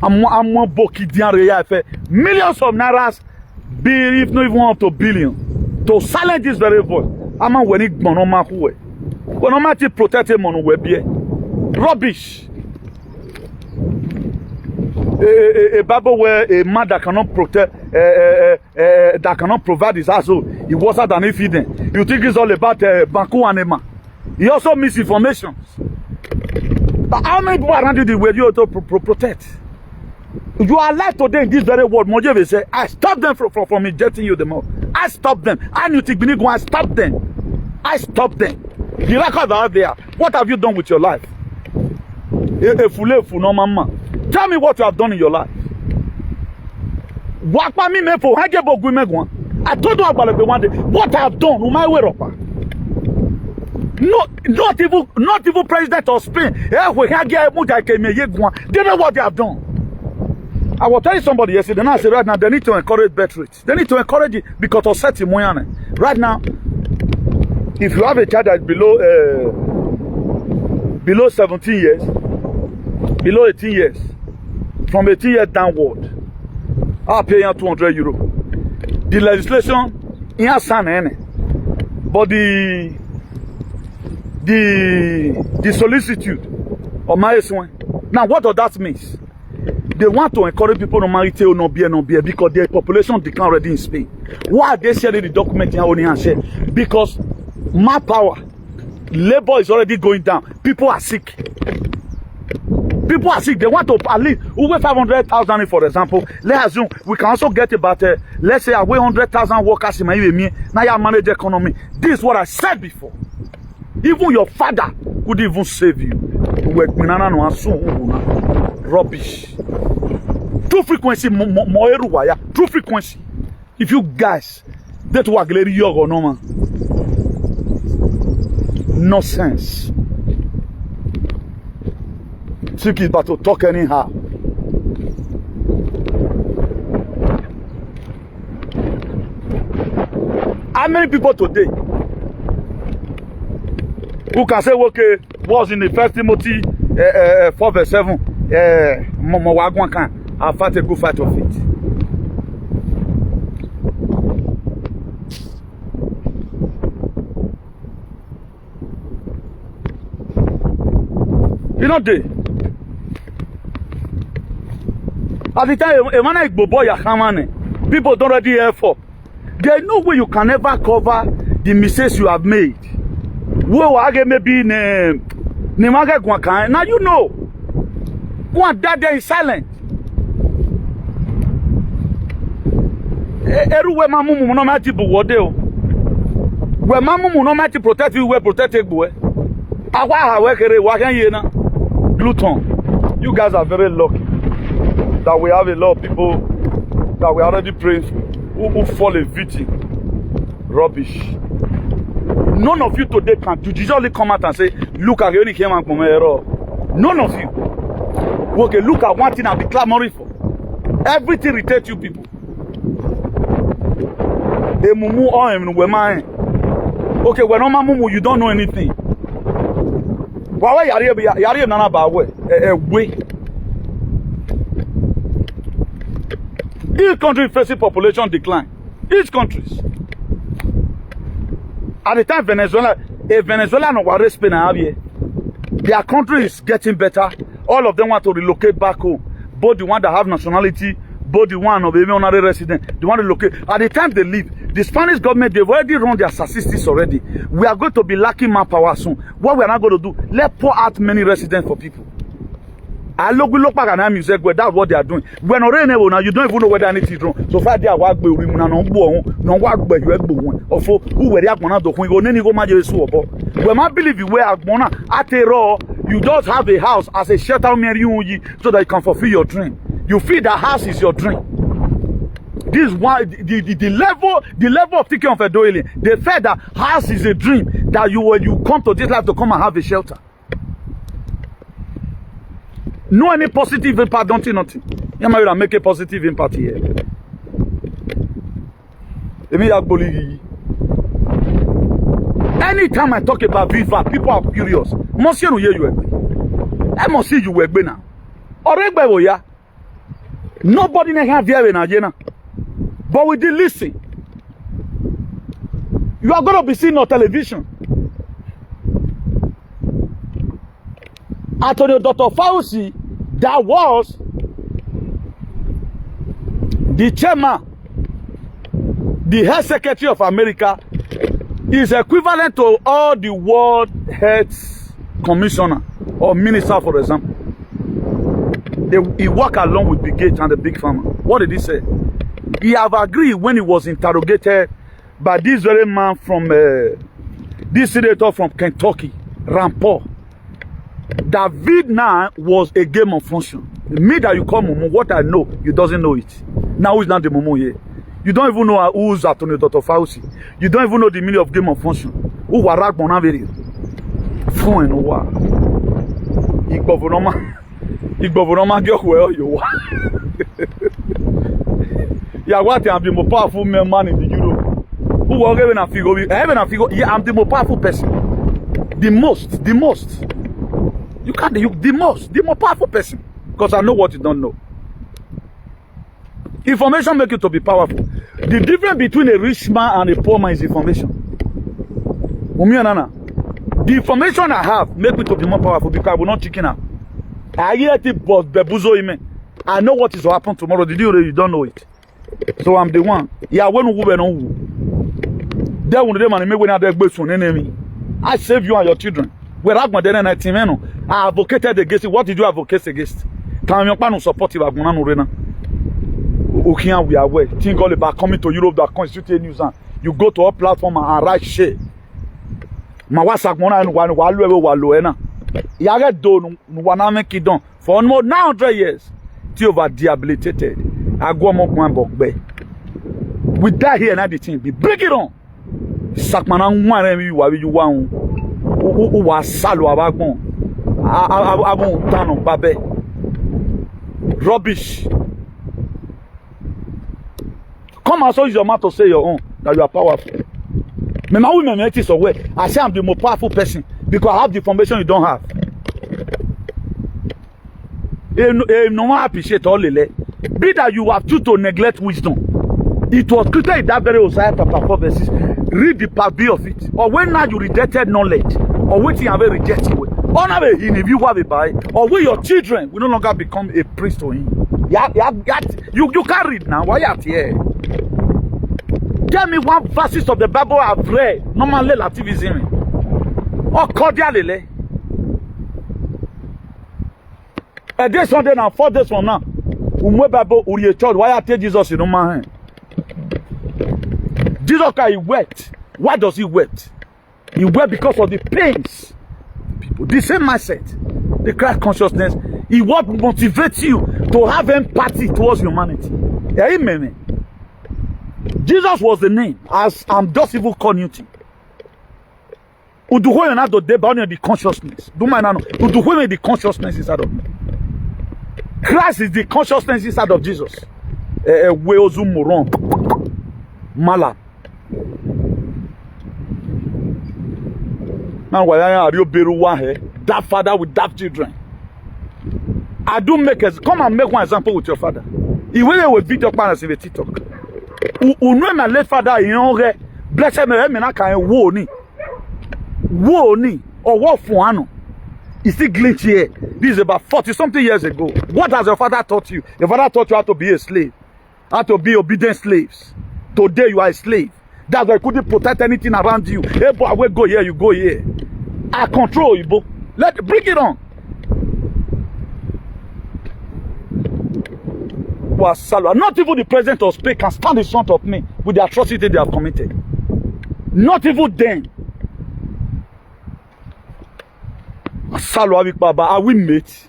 I'm millions of nairas, if not even up to billion, to silence this very voice. I'm a when it monoma who when I'm at protect him on web. Rubbish. A Bible where a man that cannot protect, that cannot provide his household, he was than if he didn't. You think it's all about Banku and Emma. He also misinformation. But how many people around you the way you to protect? You are alive today in this very world. Mojave say, I stop them from injecting you the more. I stop them. I need to go and stop them. I stop them. The records are out there. What have you done with your life? Tell me what you have done in your life. I told you about it one day. What I have done, not even president of Spain. They know what they have done. I was telling somebody yesterday, and I said right now they need to encourage birth rates. They need to encourage it because of certain money. Right now, if you have a child that is below 17 years, below 18 years, from 18 years downward, I'll pay you 200 euro. The legislation in San, but the solicitude of my son. Now, what does that mean? They want to encourage people to marry or not be because their population decline already in Spain. Why are they sharing the document in our share? Because my power, labor is already going down. People are sick. People are sick. They want to at least over 500,000, for example. Let's assume we can also get about let's say away 100,000 workers in my now you manage the economy. This is what I said before. Even your father could even save you. Rubbish. True frequency, true frequency. If you guys, that work lady yoga no man. Nonsense. Sick is but to talk anyhow. How many people today who can say, okay, was in the 1 Timothy 4 verse 7, I'll fight a good fight of it. You know, at the time, people don't already hear for. There is no way you can ever cover the mistakes you have made. Now you know. Go and die there in silence. Everywhere my mum no matter what do. Where my mum no matter protect you, we protect you. Glutton. You guys are very lucky that we have a lot of people that we already praying who fall a victim. Rubbish. None of you today can judicially come out and say, look, I only came out from error. None of you. Okay, look at one thing I'll be clamoring for. Everything irritates you people. Okay, when I'm mumu, you don't know anything. Why yari nana ba way? Each country facing population decline. Each countries. At the time Venezuela no worry Spain here. Their country is getting better. All of them want to relocate back home. Both the one that have nationality, both the one of the honorary resident, they want to relocate. At the time they leave, the Spanish government, they've already run their statistics already. We are going to be lacking manpower soon. What we are not going to do, let's pour out many residents for people. I look back and music where that's what they are doing. When already now you don't even know whether anything is wrong. So far they are work be no work be you egbo or for who were agbona do kun go neni go maje so obo. When I believe you were agbona at a raw, you just have a house as a shelter so that you can fulfill your dream. You feel that house is your dream. This is why the level of thinking of a dwelling. They felt that house is a dream that you come to this life to come and have a shelter. No any positive impact, don't you nothing. You might make a positive impact here. Anytime I talk about Viva, people are curious. Monsieur, you I must see you work now. Or nobody can hear in Nigeria. But we did listen. You are going to be seen on television. Antonio Dr. Fauci, that was the chairman, the health secretary of America, is equivalent to all the world health commissioner or minister, for example. He worked along with Bigg and the big pharma. What did he say? He have agreed when he was interrogated by this very man from this senator from Kentucky, Rampor. David now was a game of function. Me that you call Momo, what I know, you doesn't know it. Now who's not the Momo here? You don't even know who's Antonio Dr. Fauci. You don't even know the meaning of game of function. Who were rag bonaveri? Fun and wa. Igbovoroma get where you are. Yeah, what I'm the most powerful man in the Europe. Who will give a figure? Yeah, I'm the most powerful person. The most. You can't the most powerful person. Because I know what you don't know. Information makes you to be powerful. The difference between a rich man and a poor man is information. The information I have makes me to be more powerful because I will not chicken out. I hear it, but I know what is to happen tomorrow. Did you don't know it? So I'm the one. Yeah, when we were on, there one of them and me when I beg on enemy. I save you and your children. Where I advocated against it. What did you advocate against? Can you not support you? We are aware. Think all about coming to Europe that constitute news. You go to our platform and write share. For almost 900 years, till over debilitated. I go with that here and everything. Break it on. Sakmana you want. Who was Salo Abagon. I won't turn on Babe. Rubbish. Come and so use your mouth to say your own that you are powerful. My women is aware. I say I'm the most powerful person because I have the information you don't have. No one appreciate all the be that you have to neglect wisdom. It was created in that very Hosea chapter 4 verses. Read the part B of it. Or when now you rejected knowledge, or when you have a rejected way, or now if you have a buy, or when your children will no longer become a priest to him. You can't read now. Why are you here? Tell me one verses of the Bible I've read. Normally, relativism. Or cordially. A day Sunday now, 4 days from now. Bible Uriye church. Why I tell Jesus in my hand? Jesus he wept. Why does he wept? He wept because of the pains. People, the same mindset, the Christ consciousness. It what motivates you to have empathy towards humanity. Amen. Jesus was the name, as I'm just evil community. Uduho na do deba the consciousness. Do my nano. Uduho the consciousness inside of me. Christ is the consciousness inside of Jesus. Weozu moron. Mala. Now why are you beru that father with that children? I do make a come and make one example with your father. He will with video parents in the TikTok. Unwe my late father in blessed me na kan wo ni or what for ano. It's still glitch here. This is about 40 something years ago. What has your father taught you? Your father taught you how to be a slave, how to be obedient slaves. Today you are a slave. That's why I couldn't protect anything around you. Hey boy, I will go here, you go here. I control you, bro. Bring it on. Not even the president of Spain can stand in front of me with the atrocity they have committed. Not even then. Are we mates?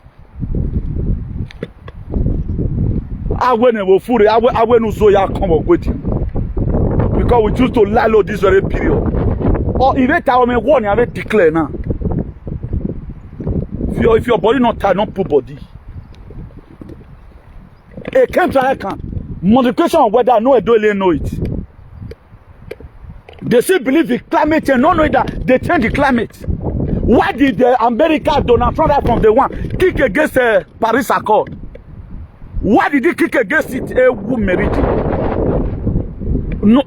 Because we choose to lie low this very period. Or if they tell me one, you have to declare now. If your body not tired, not put body. A can't try can. Modification of weather, no, I don't really know it. They still believe in climate change, no know that they change the climate. Why did America, Donald Trump, from the one, kick against the Paris Accord? Why did he kick against it? No,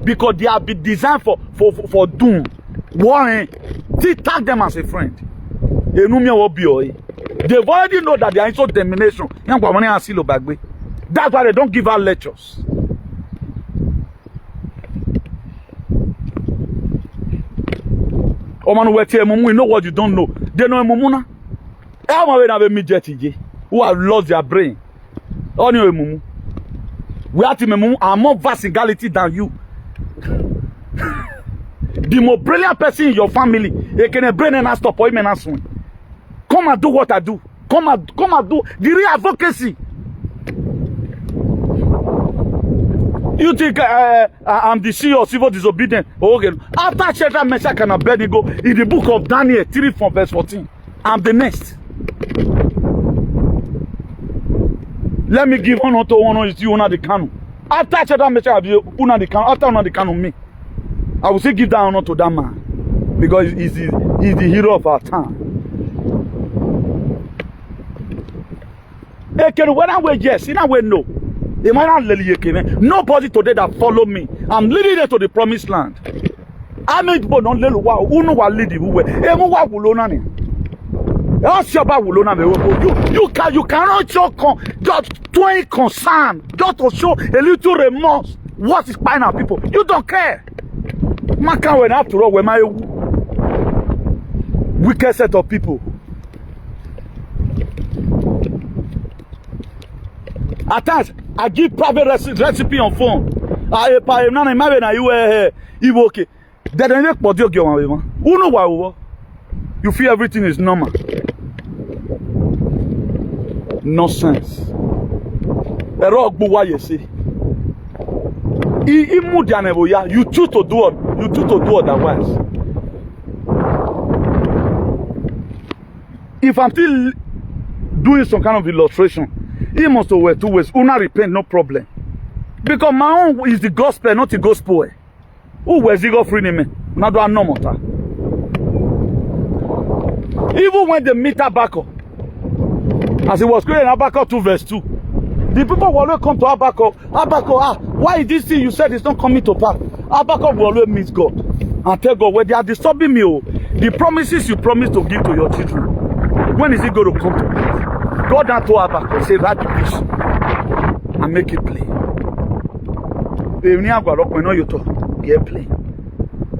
because they have been designed for doom. Warren, they tag them as a friend. They've already know that they are in so domination. That's why they don't give out lectures. We know what you don't know. They know Mumuna. Who have lost their brain. We are more vast in Galilee than you. The more brilliant person in your family, they can brain and stop or even swim. Come and do what I do. Come and do the real advocacy. You think I'm the CEO of civil disobedience? Okay. After Shadrach, Meshach, and Abednego in the book of Daniel 3 from verse 14, I'm the next. Let me give honor to honor is you, honor the canon. After Shadrach, Meshach, honor the canon. After honor the canon, me, I will still give that honor to that man because he's the hero of our time. When I wait, yes, in a way, no. Nobody today that follow me. I'm leading them to the promised land. I made people don't let who know what lead you. You cannot show just too concern, just to show a little remorse. What is buying our people? You don't care. Maka when after all, when my wicked set of people. At times, I give private recipe on phone. You okay? Who know why? You feel everything is normal. Nonsense. You choose to do otherwise. If I'm still doing some kind of illustration, he must wear 2 ways. Una repent, no problem. Because my own is the gospel, not the gospel. Who wears the free name? Not do no matter. Even when they meet Habakkuk, as he was creating Habakkuk 2 verse 2, the people will always come to Habakkuk. Why is this thing you said is not coming to pass? Habakkuk will always meet God and tell God, well, they are disturbing me. The promises you promised to give to your children, when is it going to come to pass? God now told Habakkuk, say, write the vision and make it plain. Get plain.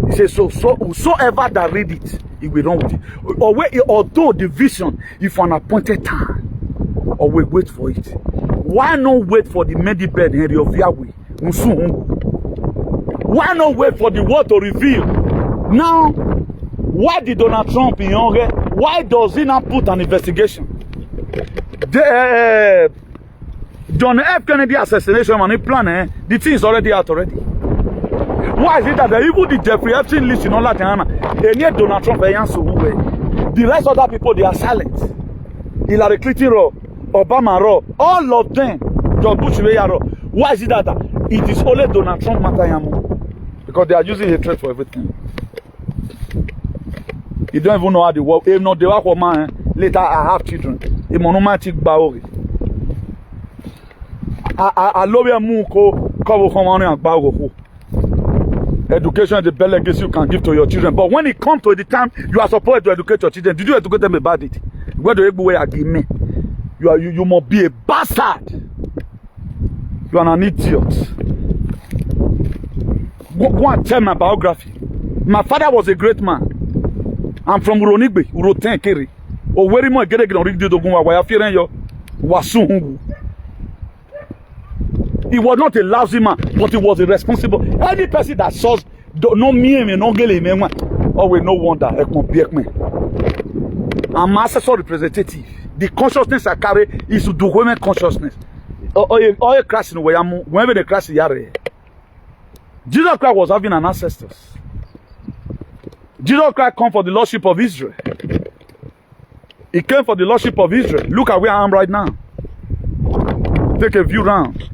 He says, so whosoever that read it, he will run with it. Although the vision is for an appointed time, or we wait for it. Why not wait for the medibed Henry of Yahweh? Why not wait for the word to reveal? Now, why did Donald Trump in Yonge? Why does he not put an investigation? John F. Kennedy assassination money plan, the thing is already out already. Why is it that even the Jeffrey Epstein list in all that and yet Donald Trump the rest of the people they are silent. Hillary Clinton, Obama, all of them, George Bush, why is it that it is only Donald Trump matter? Because they are using hatred for everything. You don't even know how they work. If not, they work for man. Later, I have children. A monomatic baori. I love your muko cover from on and bago. Education is the best legacy you can give to your children. But when it comes to the time you are supposed to educate your children, did you educate them about it? Where do you go again? You must be a bastard. You are an idiot. Go and tell my biography. My father was a great man. I'm from Uronigbe, Uroten Keri. O weri mo gere gere ori dogun wa ya firen yo wasun. He was not a lousy man, but he was a responsible. Any person that saws no me no get me always no wonder. I'm ancestral representative. The consciousness I carry is the women consciousness. All Christ in whenever the Christ yare. Jesus Christ was having an ancestors. Jesus Christ come for the lordship of Israel. He came for the lordship of Israel. Look at where I am right now. Take a view round.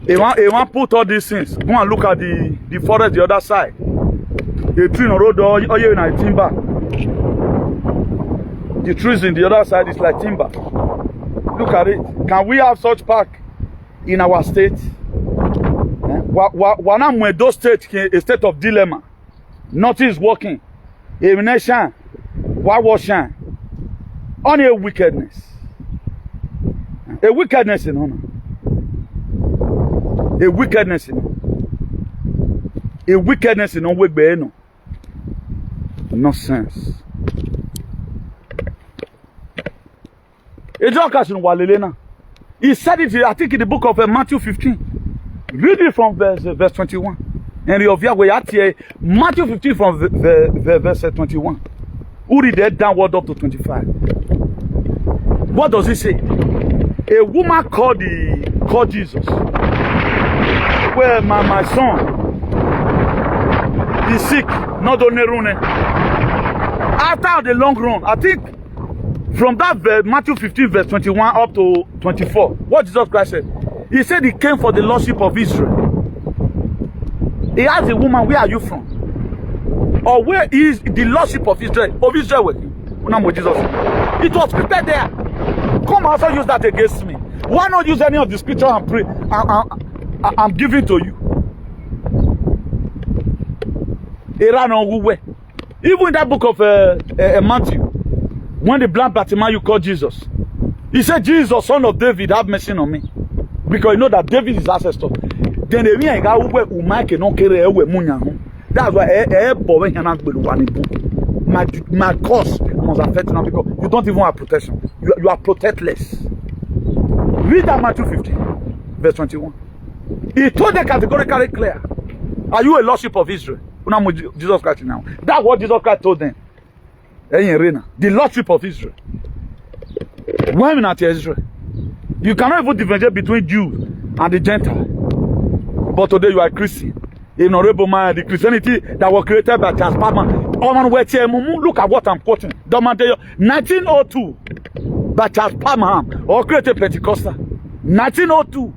He want put all these things. Go and look at the forest the other side. The tree in the road all you in a timber. The trees in the other side is like timber. Look at it. Can we have such park in our state? When those states a state of dilemma. Nothing is working. A nation, why washing? Only a wickedness. A wickedness in honor. A wickedness in a wickedness in way no nonsense. He said it, I think, in the book of Matthew 15. Read it from verse 21. And Matthew 15 from verse 21. Who read that downward up to 25? What does it say? A woman called Jesus. Well, my son is sick, not only running. After the long run, I think from that Matthew 15 verse 21 up to 24, what Jesus Christ said? He said he came for the lordship of Israel. He asked the woman, where are you from? Or where is the lordship of Israel? Of Israel with him. Jesus. It was scripted there. Come also use that against me. Why not use any of the scripture and pray? I'm giving to you. Even in that book of Matthew, when the blind Bartimaeus called Jesus, he said, Jesus, son of David, have mercy on me. Because you know that David is ancestor. Then the that's why my cause must affect now, because you don't even have protection. You are protectless. Read that Matthew 15, verse 21. He told them categorically clear. Are you a lordship of Israel? Jesus Christ now. That's what Jesus Christ told them. The lordship of Israel. When not Israel, you cannot even differentiate between Jews and the Gentile. But today you are Christian. Honorable man, the Christianity that was created by Charles Parham. Look at what I'm quoting. 1902 by Charles Parham, or created Pentecostal. 1902.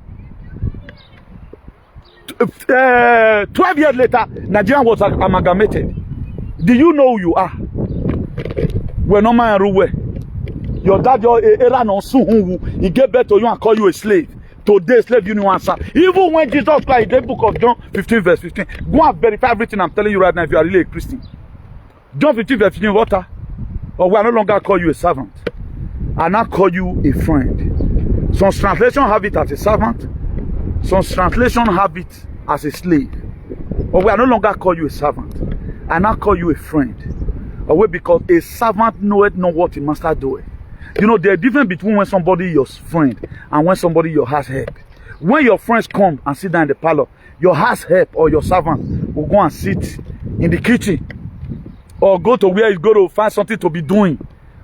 12 years later, Nigeria was amalgamated. Do you know who you are? We're no man away. Your dad, your era no soon. He gave birth to you and call you a slave. Today, slave you no answer. Even when Jesus Christ in the book of John 15, verse 15, go and verify everything I'm telling you right now if you are really a Christian. John 15, verse 15, water. Or we are no longer call you a servant. I now call you a friend. Some translation have it as a servant. Some translation have it as a slave. Or we are no longer call you a servant. I now call you a friend. Or because a servant knoweth not what a master doeth. You know, there's a difference between when somebody is your friend and when somebody your house help. When your friends come and sit down in the parlor, your house help or your servant will go and sit in the kitchen or go to where you go to find something to be doing.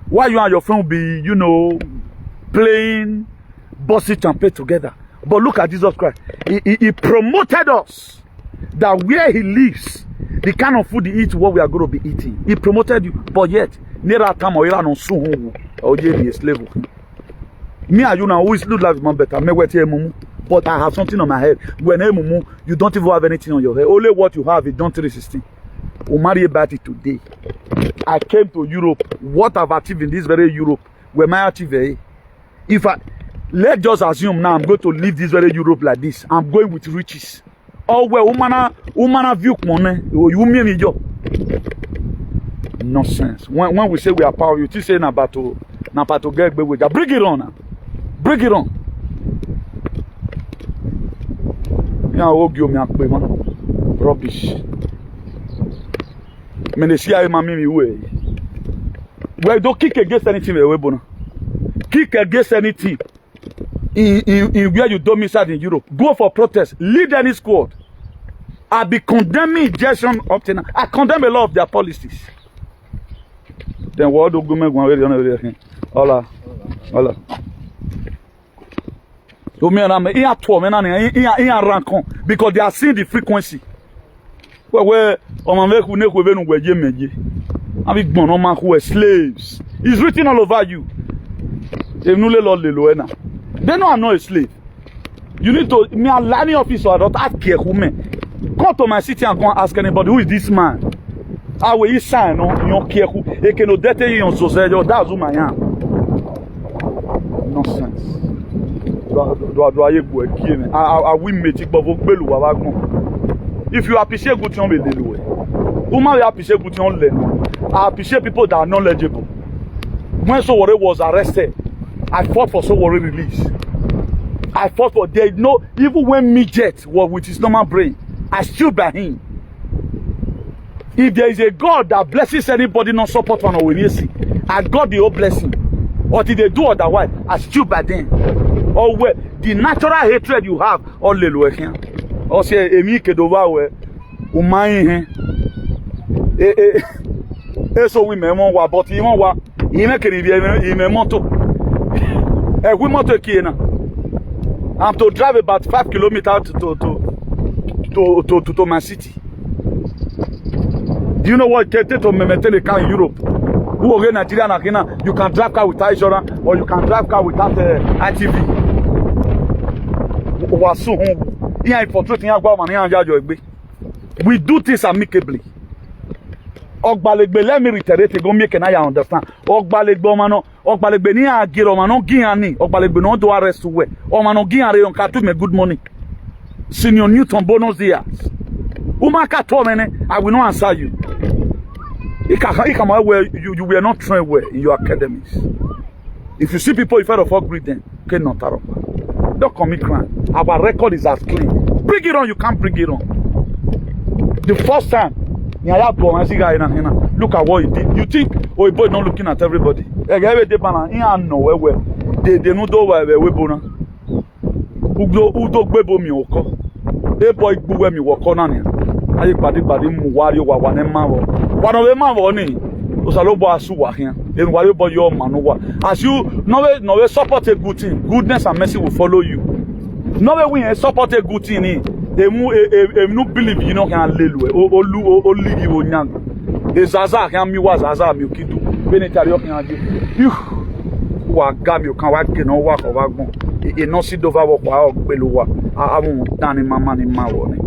While you and your friend will be, you know, playing bossy champagne together. But look at Jesus Christ. He promoted us that where he lives, the kind of food he eats, what we are going to be eating. He promoted you, but yet, never time or no soon or be a slave. Me and you now always look like man better. But I have something on my head. When you don't even have anything on your head. Only what you have is John 3:16. We marry about it today. I came to Europe. What I've achieved in this very Europe, where my achieve. If I let's just assume now I'm going to leave this very Europe like this. I'm going with riches. Oh well, umana view money. You mean me job? Nonsense. When we say we are power, you say na to get with that. Bring it on now. Bring it on. Yeah, rubbish. Well, don't kick against anything. Kick against anything. in where you domicile in Europe. Go for protest. Lead any squad. I be condemning injection up to now. I condemn a lot of their policies. Then what do government go away? Hola. So me and I, because they are seeing the frequency. Where on make who I be born on man who are slaves. It's written all over you. They know I'm not a slave. You need to me a learning officer. I don't ask care who me. Come to my city and go and ask anybody who is this man. I will sign on your care who he can no dete you on society. That's who I am. Nonsense. I will make it, but if you appreciate good thing, woman appreciate good thing. I appreciate people that are knowledgeable. When Sowore was arrested, I fought for Sowore release. I fought for there. No, even when midget was with his normal brain, I stood by him. If there is a God that blesses anybody not support one or see, I got the whole blessing. Or did they do otherwise? I stood by them. Or where the natural hatred you have, all the way here. Or say, Emi Kedova, where Umai, so we may want, but you know what? You make a motto. We motto Kiena. I'm to drive about 5 kilometers to my city. Do you know what it takes to maintain a car in Europe? Who are Nigeria and Kenya? You can drive car without insurance, or you can drive car without ITV. We do things amicably. Let me reiterate, go make I understand. Ogbalegbe ni agiro mano giani, ogbalegbe no do arrest we. O mano giani on katu me good money. Senior Newton bonus years. Umaka to mene, I will not answer you. You were not trained well in your academies. If you see people in front of us, greet them. Don't commit crime. Our record is as clean. Bring it on, you can't bring it on. The first time, look at what he did. You think, oh, boy, not looking at everybody. They know where they boy go me walk on anya. Aye body mu wari wa wane ma wo. One of them ma wo ni. Osalobo asu wa here. Then wari boy your man wa. As you no support a good thing, goodness and mercy will follow you. No way we support a good thing ni. No believe you know can lelu. O ligi wo nyang. Ezaza kan mi wa zaza mi okidu. Benetari o kan aju. You wa gam you kan wa ke no wa ko wa gbon. E no si do va wo pa o pelu wa. Amu tani mama ni ma wo ni.